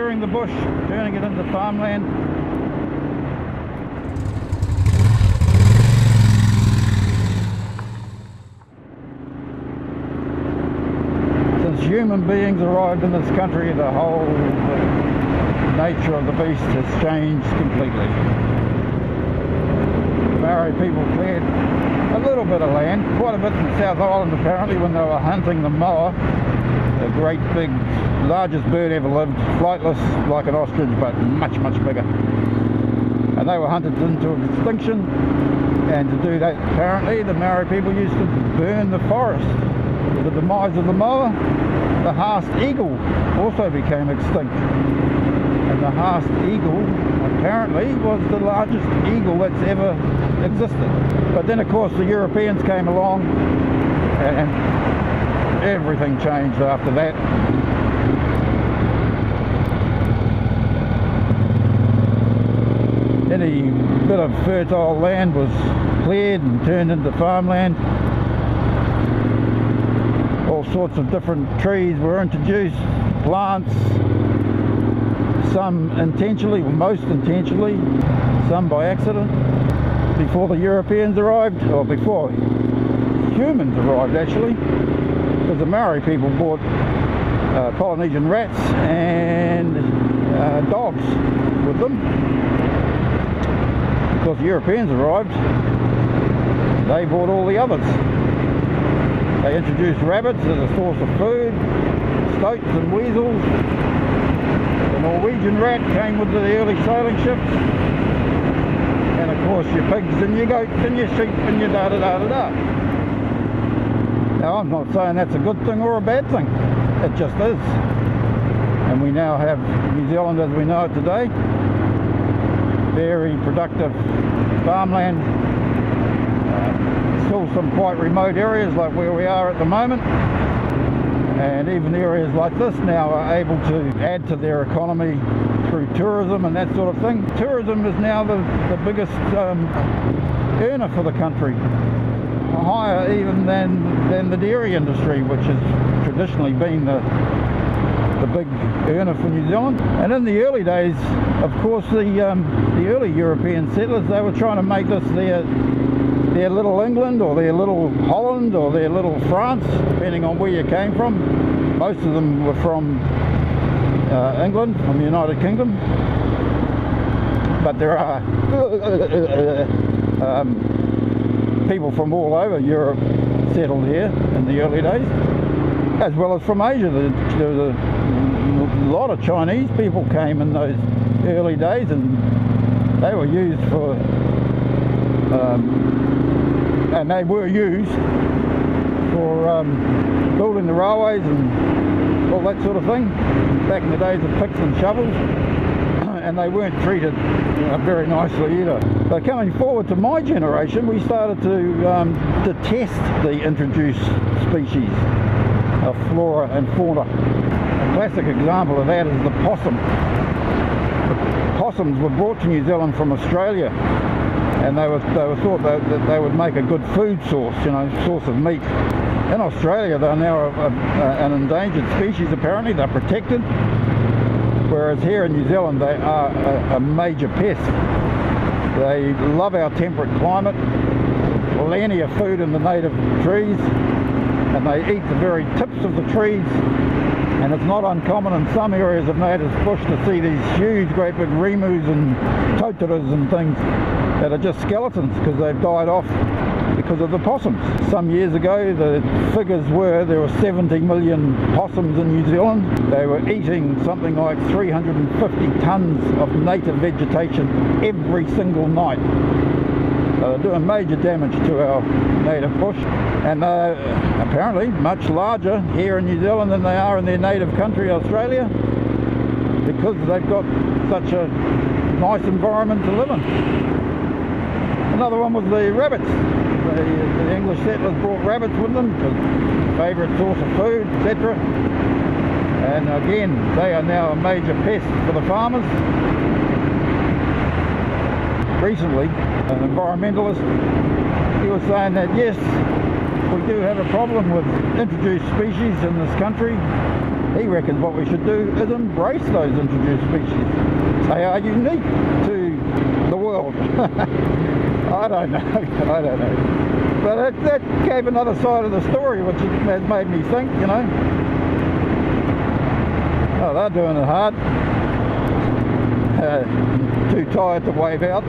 clearing the bush, turning it into farmland. Since human beings arrived in this country, the whole nature of the beast has changed completely. Maori people cleared a little bit of land, quite a bit in the South Island apparently, when they were hunting the moa, the great big, largest bird ever lived, flightless like an ostrich, but much, much bigger. And they were hunted into extinction, and to do that apparently the Maori people used to burn the forest. With the demise of the moa, the Haast eagle also became extinct. And the Haast eagle apparently was the largest eagle that's ever existed. But then of course the Europeans came along and everything changed after that. Any bit of fertile land was cleared and turned into farmland. All sorts of different trees were introduced, plants, some intentionally, or most intentionally, some by accident. Before the Europeans arrived, or before humans arrived actually, because the Maori people brought Polynesian rats and dogs with them. Because the Europeans arrived, they brought all the others. They introduced rabbits as a source of food, stoats and weasels. The Norwegian rat came with the early sailing ships. And of course your pigs and your goats and your sheep and your da-da-da-da-da. Now I'm not saying that's a good thing or a bad thing. It just is. And we now have New Zealand as we know it today. Very productive farmland. Still some quite remote areas like where we are at the moment. And even areas like this now are able to add to their economy through tourism and that sort of thing. Tourism is now the biggest earner for the country, higher even than the dairy industry, which has traditionally been the big earner for New Zealand. And in the early days, of course, the early European settlers, they were trying to make this their little England, or their little Holland, or their little France, depending on where you came from. Most of them were from England, from the United Kingdom. But there are people from all over Europe settled here in the early days, as well as from Asia. There was a lot of Chinese people came in those early days, and they were used for building the railways and all that sort of thing back in the days of picks and shovels, and they weren't treated very nicely either. So coming forward to my generation, we started to test the introduced species of flora and fauna. A classic example of that is the possum. The possums were brought to New Zealand from Australia, and they were thought that they would make a good food source, source of meat. In Australia, they're now an endangered species. Apparently, they're protected, whereas here in New Zealand, they are a major pest. They love our temperate climate, plenty of food in the native trees, and they eat the very tips of the trees. And it's not uncommon in some areas of native bush to see these huge, great big remus and totoras and things that are just skeletons because they've died off because of the possums. Some years ago, the figures were there were 70 million possums in New Zealand. They were eating something like 350 tons of native vegetation every single night. They're doing major damage to our native bush, and apparently much larger here in New Zealand than they are in their native country, Australia, because they've got such a nice environment to live in. Another one was the rabbits. The English settlers brought rabbits with them because favourite source of food, etc. And again, they are now a major pest for the farmers. Recently, an environmentalist, he was saying that yes, we do have a problem with introduced species in this country, he reckons what we should do is embrace those introduced species. They are unique to the world. I don't know. But that gave another side of the story, which has made me think, you know. Oh, they're doing it hard. Too tired to wave out.